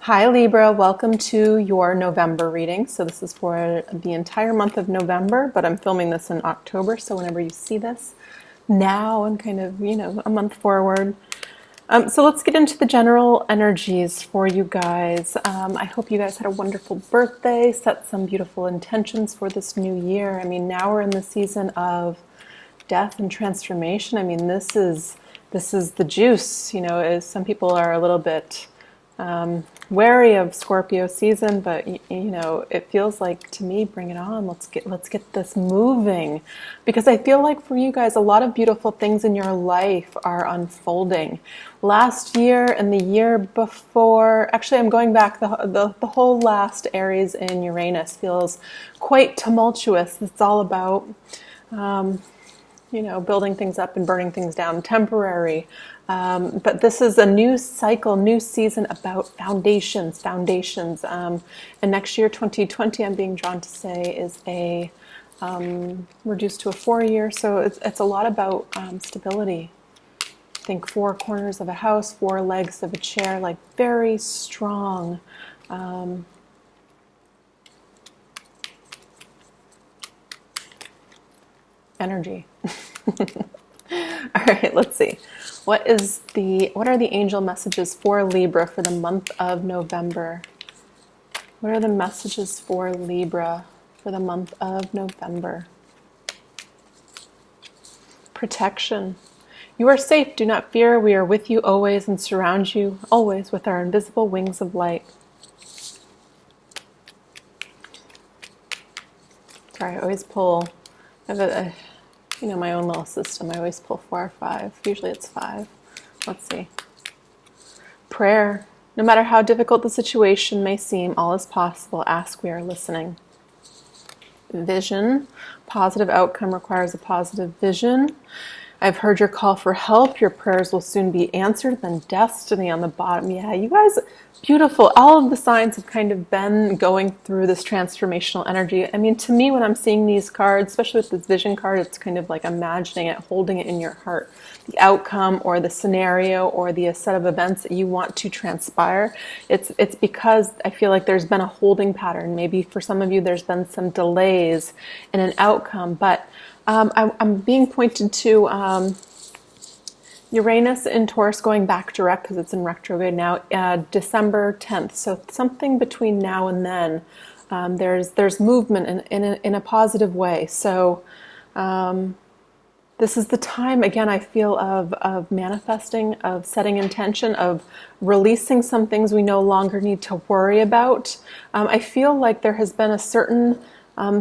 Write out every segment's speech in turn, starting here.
Hi Libra, welcome to your November reading. So this is for the entire month of November, but I'm filming this in October, so whenever you see this now and kind of, a month forward. So let's get into the general energies for you guys. I hope you guys had a wonderful birthday, set some beautiful intentions for this new year. I mean, now we're in the season of death and transformation. I mean, this is the juice, as some people are a little bit wary of Scorpio season, but it feels like to me, bring it on. Let's get this moving, because I feel like for you guys, a lot of beautiful things in your life are unfolding. Last year and the year before, actually, I'm going back. The whole last Aries in Uranus feels quite tumultuous. It's all about building things up and burning things down, temporary. But this is a new cycle, new season about foundations. And next year, 2020, I'm being drawn to say, is a reduced to a 4-year. So it's a lot about stability. Think 4 corners of a house, 4 legs of a chair, like very strong. Energy. All right, let's see. What are the angel messages for Libra for the month of November? What are the messages for Libra for the month of November? Protection. You are safe. Do not fear. We are with you always and surround you always with our invisible wings of light. Sorry, I always pull. I have my own little system. I always pull 4 or 5. Usually it's 5. Let's see. Prayer. No matter how difficult the situation may seem, all is possible. Ask, we are listening. Vision. Positive outcome requires a positive vision. I've heard your call for help. Your prayers will soon be answered. Then destiny on the bottom. Yeah, you guys, beautiful. All of the signs have kind of been going through this transformational energy. I mean, to me, when I'm seeing these cards, especially with this vision card, it's kind of like imagining it, holding it in your heart. The outcome or the scenario or the set of events that you want to transpire. It's because I feel like there's been a holding pattern. Maybe for some of you, there's been some delays in an outcome, but I'm being pointed to Uranus in Taurus going back direct because it's in retrograde now, December 10th. So something between now and then, there's movement in a positive way. So this is the time, again, I feel of manifesting, of setting intention, of releasing some things we no longer need to worry about. I feel like there has been a certain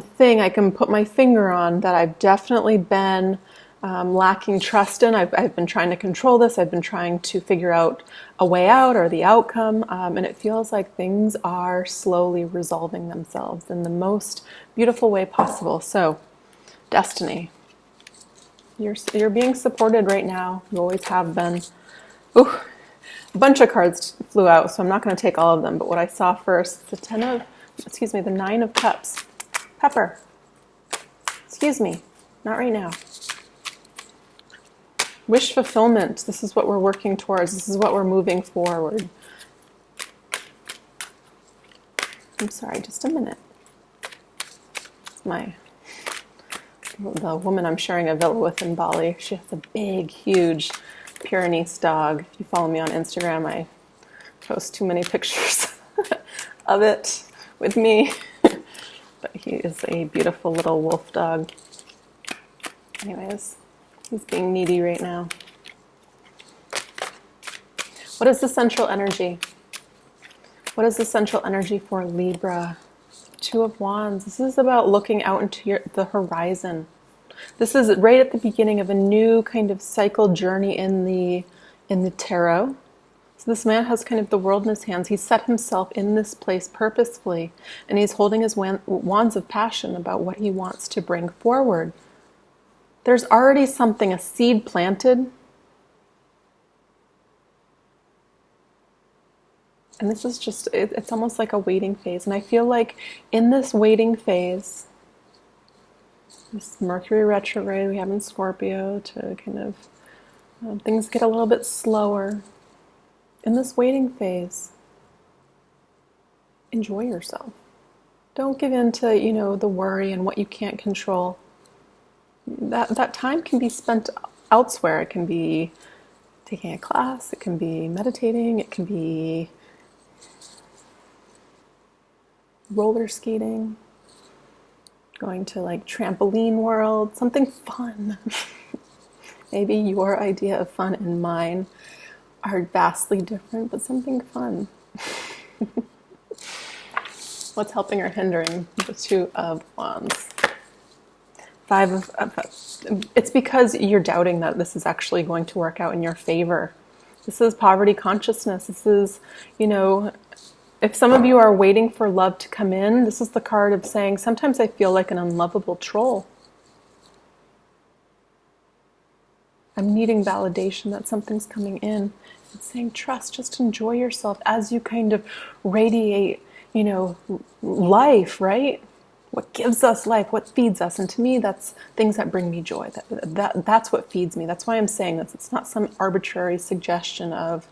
thing I can put my finger on that I've definitely been lacking trust in. I've been trying to control this. I've been trying to figure out a way out or the outcome. And it feels like things are slowly resolving themselves in the most beautiful way possible. So, destiny. You're being supported right now. You always have been. Ooh, a bunch of cards flew out, so I'm not going to take all of them. But what I saw first, the 9 of Cups. Pepper. Excuse me. Not right now. Wish fulfillment. This is what we're working towards. This is what we're moving forward. I'm sorry, just a minute. The woman I'm sharing a villa with in Bali, she has a big, huge Pyrenees dog. If you follow me on Instagram, I post too many pictures of it with me. But he is a beautiful little wolf dog. Anyways, he's being needy right now. What is the central energy? What is the central energy for Libra? 2 of Wands. This is about looking out into the horizon. This is right at the beginning of a new kind of cycle journey in the tarot. So this man has kind of the world in his hands. He set himself in this place purposefully, and he's holding his wands of passion about what he wants to bring forward. There's already something, a seed planted. And this is just, it's almost like a waiting phase. And I feel like in this waiting phase, this Mercury retrograde we have in Scorpio to kind of, things get a little bit slower. In this waiting phase, enjoy yourself. Don't give in to, the worry and what you can't control. That time can be spent elsewhere. It can be taking a class, it can be meditating, it can be roller skating, going to like trampoline world, something fun. Maybe your idea of fun and mine are vastly different, but something fun. What's helping or hindering? The Two of Wands. It's because you're doubting that this is actually going to work out in your favor. This is poverty consciousness. This is, if some of you are waiting for love to come in, this is the card of saying, sometimes I feel like an unlovable troll. I'm needing validation that something's coming in. It's saying, trust, just enjoy yourself as you kind of radiate, life, right? What gives us life, what feeds us. And to me, that's things that bring me joy. That's what feeds me. That's why I'm saying this. It's not some arbitrary suggestion of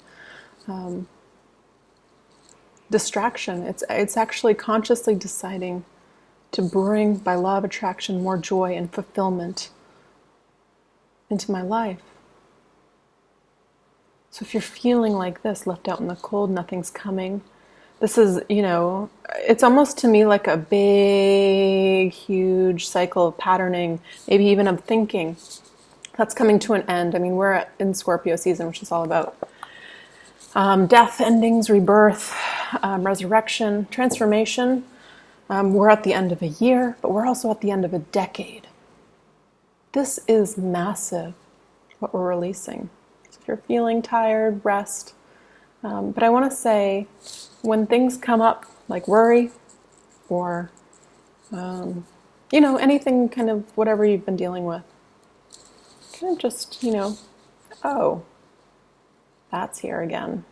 distraction. It's actually consciously deciding to bring, by law of attraction, more joy and fulfillment into my life. So if you're feeling like this, left out in the cold, nothing's coming, this is, it's almost to me like a big, huge cycle of patterning, maybe even of thinking, that's coming to an end. I mean, we're in Scorpio season, which is all about death, endings, rebirth, resurrection, transformation. We're at the end of a year, but we're also at the end of a decade. This is massive, what we're releasing. So if you're feeling tired, rest. But I want to say, when things come up like worry or, anything kind of whatever you've been dealing with, kind of just, oh, that's here again.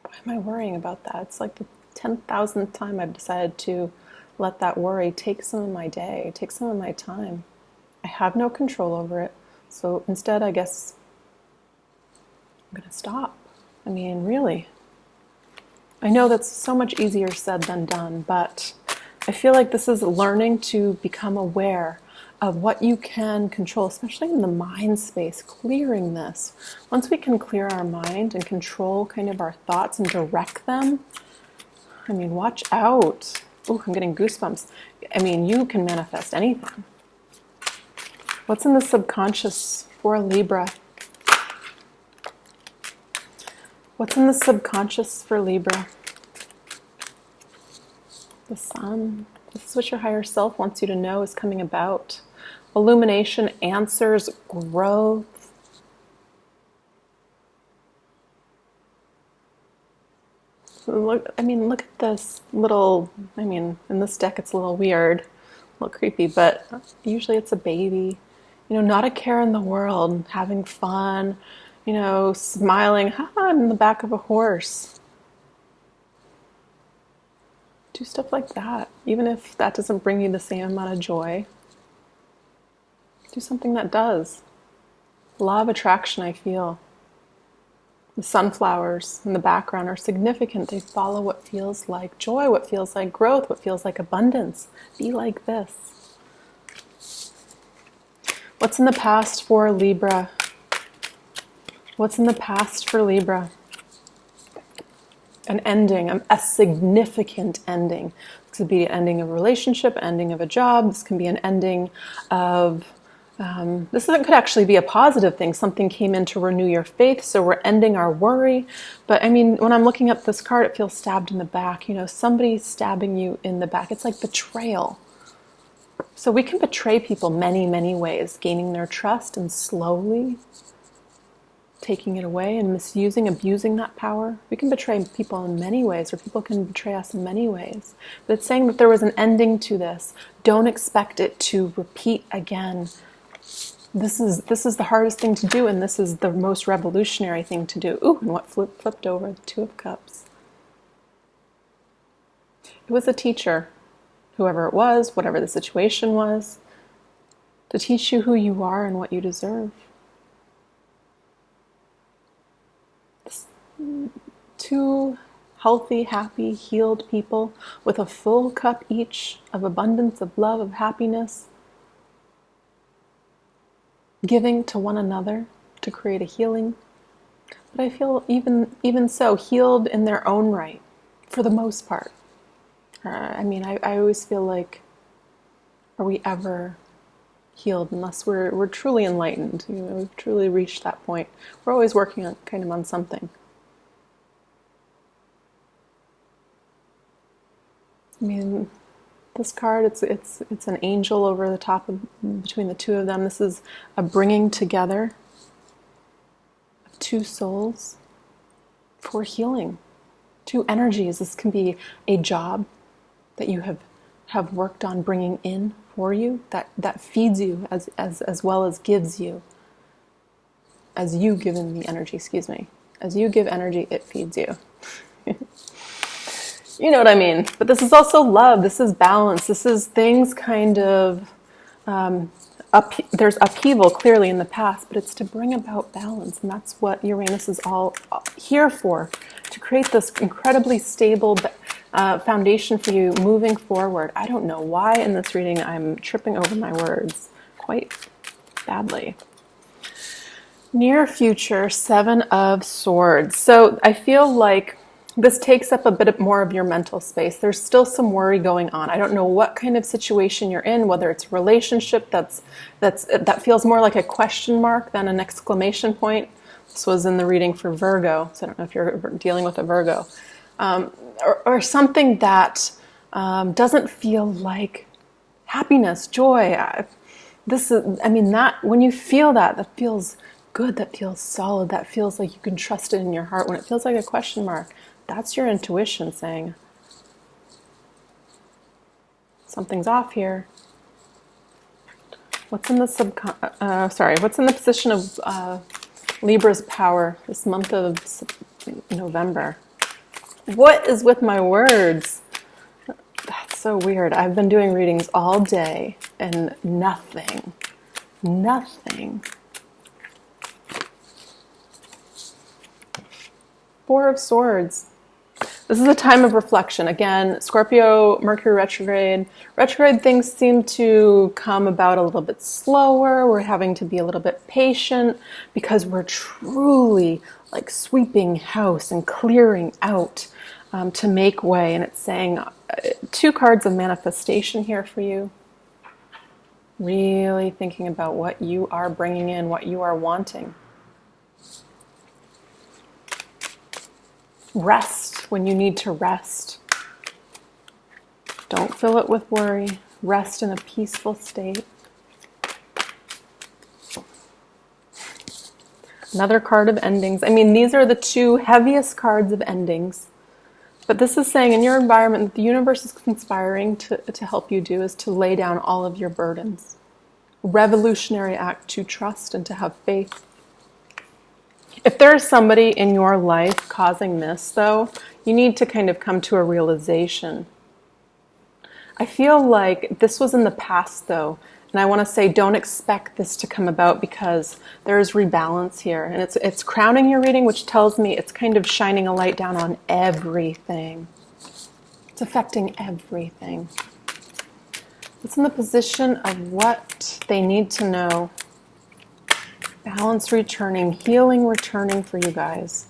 Why am I worrying about that? It's like the 10,000th time I've decided to let that worry take some of my day, take some of my time. I have no control over it. So instead, I guess I'm going to stop. I mean, really. I know that's so much easier said than done, but I feel like this is learning to become aware of what you can control, especially in the mind space, clearing this. Once we can clear our mind and control kind of our thoughts and direct them, I mean, watch out. Ooh, I'm getting goosebumps. I mean, you can manifest anything. What's in the subconscious for Libra? What's in the subconscious for Libra? The Sun. This is what your higher self wants you to know is coming about. Illumination, answers, growth. Look at this little, in this deck it's a little weird, a little creepy, but usually it's a baby. Not a care in the world, having fun, smiling, I'm in the back of a horse. Do stuff like that. Even if that doesn't bring you the same amount of joy, do something that does. Law of attraction, I feel. The sunflowers in the background are significant. They follow what feels like joy, what feels like growth, what feels like abundance. Be like this. What's in the past for Libra? What's in the past for Libra? An ending, a significant ending. This could be an ending of a relationship, ending of a job. This can be an ending of, could actually be a positive thing. Something came in to renew your faith, so we're ending our worry. But when I'm looking at this card, it feels stabbed in the back. Somebody stabbing you in the back. It's like betrayal. So we can betray people many, many ways, gaining their trust and slowly taking it away and misusing, abusing that power. We can betray people in many ways, or people can betray us in many ways. But it's saying that there was an ending to this. Don't expect it to repeat again. This is the hardest thing to do, and this is the most revolutionary thing to do. Ooh, and what flipped over? The Two of Cups. It was a teacher, whoever it was, whatever the situation was, to teach you who you are and what you deserve. Two healthy, happy, healed people with a full cup each of abundance, of love, of happiness, giving to one another to create a healing. But I feel even so, healed in their own right, for the most part. I always feel like, are we ever healed unless we're truly enlightened? We've truly reached that point. We're always working on something. This card, it's an angel over the top between the two of them. This is a bringing together of two souls for healing, two energies. This can be a job that you have worked on bringing in for you, that feeds you as well as gives you. As you give in the energy, As you give energy, it feeds you. You know what I mean? But this is also love. This is balance. This is things kind of, there's upheaval clearly in the past, but it's to bring about balance. And that's what Uranus is all here for, to create this incredibly stable foundation for you moving forward. I don't know why in this reading I'm tripping over my words quite badly. Near future, 7 of Swords. So I feel like this takes up a bit more of your mental space. There's still some worry going on. I don't know what kind of situation you're in, whether it's a relationship that feels more like a question mark than an exclamation point. This was in the reading for Virgo, so I don't know if you're dealing with a Virgo. Or something that doesn't feel like happiness, joy. That when you feel that feels good, that feels solid, that feels like you can trust it in your heart. When it feels like a question mark, that's your intuition saying, something's off here. What's in the position of Libra's power this month of November? What is with my words? That's so weird. I've been doing readings all day and nothing. Four of Swords. This is a time of reflection. Again, Scorpio, Mercury retrograde. Retrograde things seem to come about a little bit slower. We're having to be a little bit patient because we're truly like sweeping house and clearing out to make way. And it's saying 2 cards of manifestation here for you. Really thinking about what you are bringing in, what you are wanting. Rest when you need to rest. Don't fill it with worry. Rest in a peaceful state. Another card of endings. These are the 2 heaviest cards of endings. But this is saying in your environment that the universe is conspiring to help you do is to lay down all of your burdens. Revolutionary act to trust and to have faith. If there is somebody in your life causing this, though, you need to kind of come to a realization. I feel like this was in the past, though, and I want to say don't expect this to come about because there is rebalance here. And it's crowning your reading, which tells me it's kind of shining a light down on everything. It's affecting everything. It's in the position of what they need to know. Balance returning, healing returning for you guys.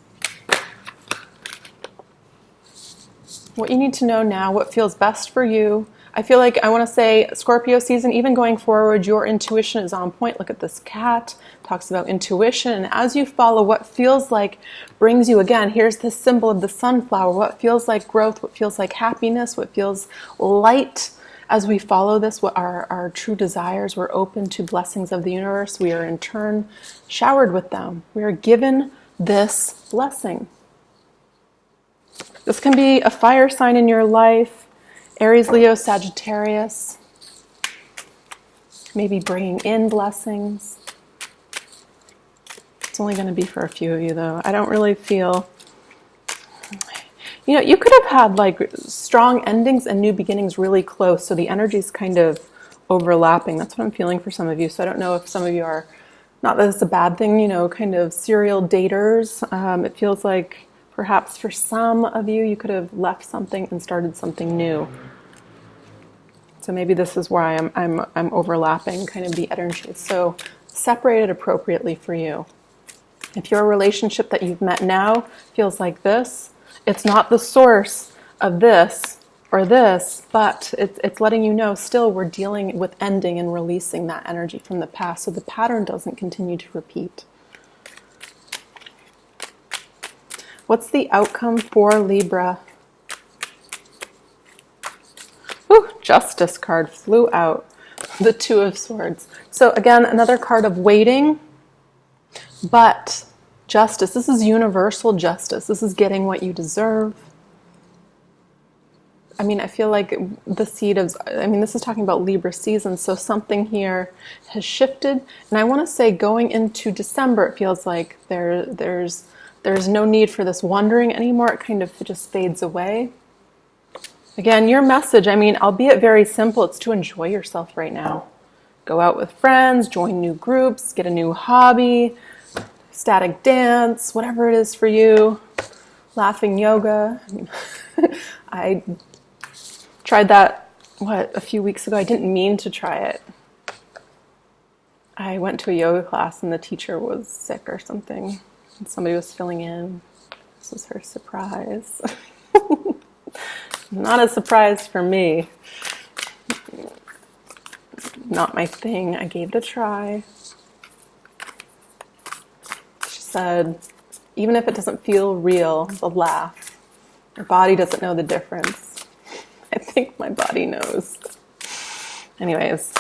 What you need to know now, what feels best for you. I feel like I want to say Scorpio season, even going forward, your intuition is on point. Look at this cat, talks about intuition. And as you follow what feels like brings you, again, here's the symbol of the sunflower, what feels like growth, what feels like happiness, what feels light. As we follow this, what our true desires, we're open to blessings of the universe. We are in turn showered with them. We are given this blessing. This can be a fire sign in your life, Aries, Leo, Sagittarius. Maybe bringing in blessings. It's only going to be for a few of you, though. I don't really feel... You could have had like strong endings and new beginnings really close, so the energy's kind of overlapping. That's what I'm feeling for some of you. So I don't know if some of you are, not that it's a bad thing, kind of serial daters. It feels like Perhaps for some of you, you could have left something and started something new. So maybe this is why I'm overlapping kind of the energies. So separate it appropriately for you. If your relationship that you've met now feels like this, it's not the source of this or this, but it's letting you know still we're dealing with ending and releasing that energy from the past so the pattern doesn't continue to repeat. What's the outcome for Libra? Ooh, Justice card flew out. The Two of Swords. So again, another card of waiting, but justice. This is universal justice. This is getting what you deserve. I mean, I feel like the seed of, this is talking about Libra season, so something here has shifted. And I want to say going into December, it feels like there's no need for this wondering anymore. It kind of just fades away. Again, your message, albeit very simple, it's to enjoy yourself right now. Go out with friends, join new groups, get a new hobby, static dance, whatever it is for you, laughing yoga. I tried that, a few weeks ago. I didn't mean to try it. I went to a yoga class and the teacher was sick or something. And somebody was filling in. This was her surprise. Not a surprise for me. Not my thing. I gave it a try. She said, even if it doesn't feel real, the laugh. Your body doesn't know the difference. I think my body knows. Anyways,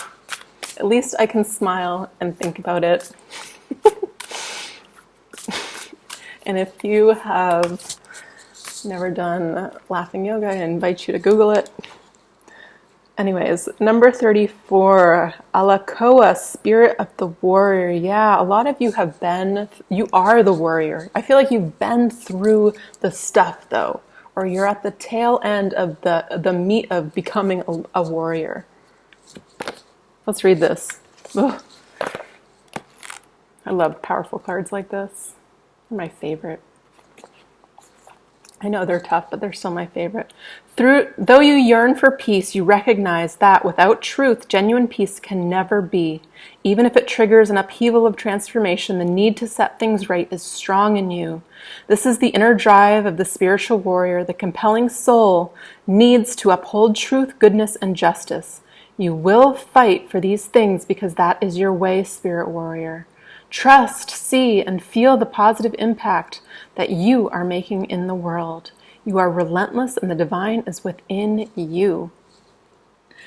at least I can smile and think about it. And if you have never done laughing yoga, I invite you to Google it. Anyways, number 34, Alakoa, Spirit of the Warrior. Yeah, a lot of you you are the warrior. I feel like you've been through the stuff though, or you're at the tail end of the meat of becoming a warrior. Let's read this. Ugh. I love powerful cards like this. They're my favorite. I know they're tough, but they're still my favorite. Though you yearn for peace, you recognize that without truth, genuine peace can never be. Even if it triggers an upheaval of transformation, the need to set things right is strong in you. This is the inner drive of the spiritual warrior. The compelling soul needs to uphold truth, goodness, and justice. You will fight for these things because that is your way, spirit warrior. Trust, see, and feel the positive impact that you are making in the world. You are relentless and the divine is within you.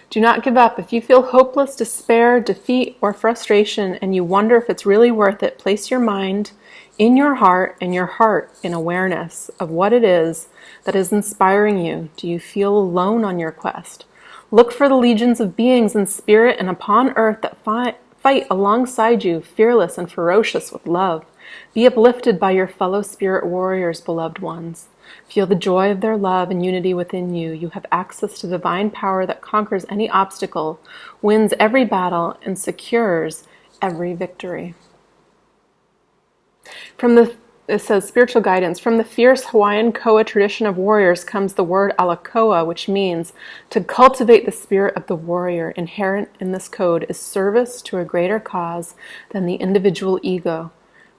Do not give up. If you feel hopeless, despair, defeat, or frustration, and you wonder if it's really worth it, place your mind in your heart and your heart in awareness of what it is that is inspiring you. Do you feel alone on your quest? Look for the legions of beings in spirit and upon earth that fight alongside you, fearless and ferocious with love. Be uplifted by your fellow spirit warriors, beloved ones. Feel the joy of their love and unity within you. You have access to divine power that conquers any obstacle, wins every battle, and secures every victory. It says spiritual guidance. From the fierce Hawaiian Koa tradition of warriors comes the word Alakoa, which means to cultivate the spirit of the warrior. Inherent in this code is service to a greater cause than the individual ego.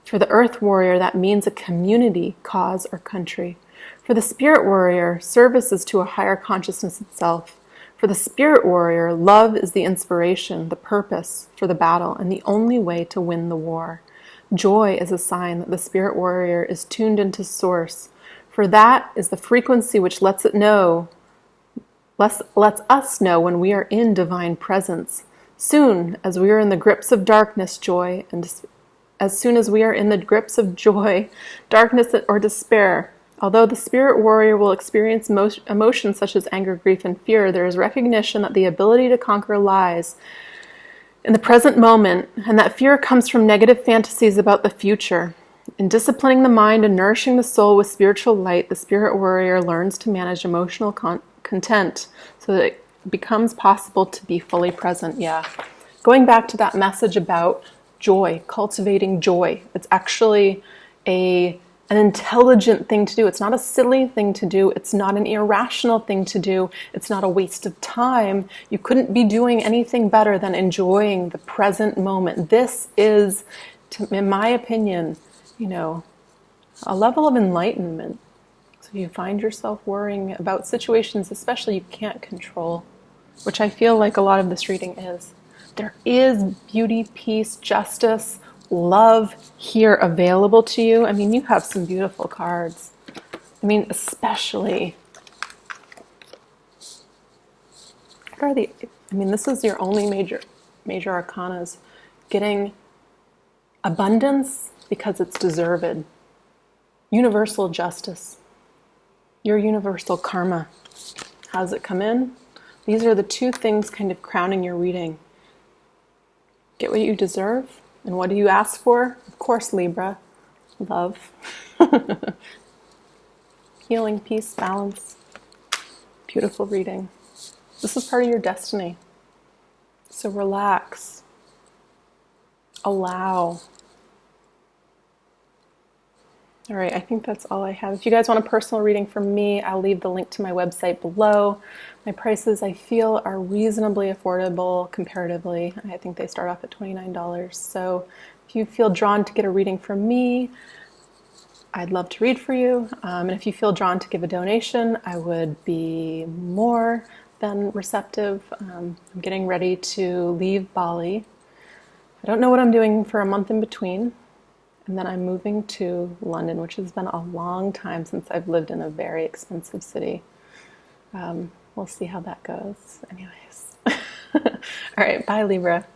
For the earth warrior, that means a community, cause, or country. For the spirit warrior, service is to a higher consciousness itself. For the spirit warrior, love is the inspiration, the purpose for the battle, and the only way to win the war. Joy is a sign that the spirit warrior is tuned into source, for that is the frequency which lets us know when we are in divine presence. Soon as we are in the grips of darkness, darkness or despair, although the spirit warrior will experience emotions such as anger, grief, and fear, there is recognition that the ability to conquer lies in the present moment, and that fear comes from negative fantasies about the future. In disciplining the mind and nourishing the soul with spiritual light, the spirit warrior learns to manage emotional content so that it becomes possible to be fully present. Yeah. Going back to that message about joy, cultivating joy. It's actually a an intelligent thing to do. It's not a silly thing to do. It's not an irrational thing to do. It's not a waste of time. You couldn't be doing anything better than enjoying the present moment. This is, in my opinion, a level of enlightenment. So you find yourself worrying about situations, especially you can't control, which I feel like a lot of this reading is. There is beauty, peace, justice, love here available to you. I mean, you have some beautiful cards. I mean, especially, this is your only major arcanas. Getting abundance because it's deserved. Universal justice. Your universal karma. How does it come in? These are the two things kind of crowning your reading. Get what you deserve. And what do you ask for? Of course, Libra. Love. Healing, peace, balance. Beautiful reading. This is part of your destiny. So relax. Allow. All right, I think that's all I have. If you guys want a personal reading from me, I'll leave the link to my website below. My prices, I feel, are reasonably affordable comparatively. I think they start off at $29. So if you feel drawn to get a reading from me, I'd love to read for you. And if you feel drawn to give a donation, I would be more than receptive. I'm getting ready to leave Bali. I don't know what I'm doing for a month in between. And then I'm moving to London, which has been a long time since I've lived in a very expensive city. We'll see how that goes. Anyways. All right, bye, Libra.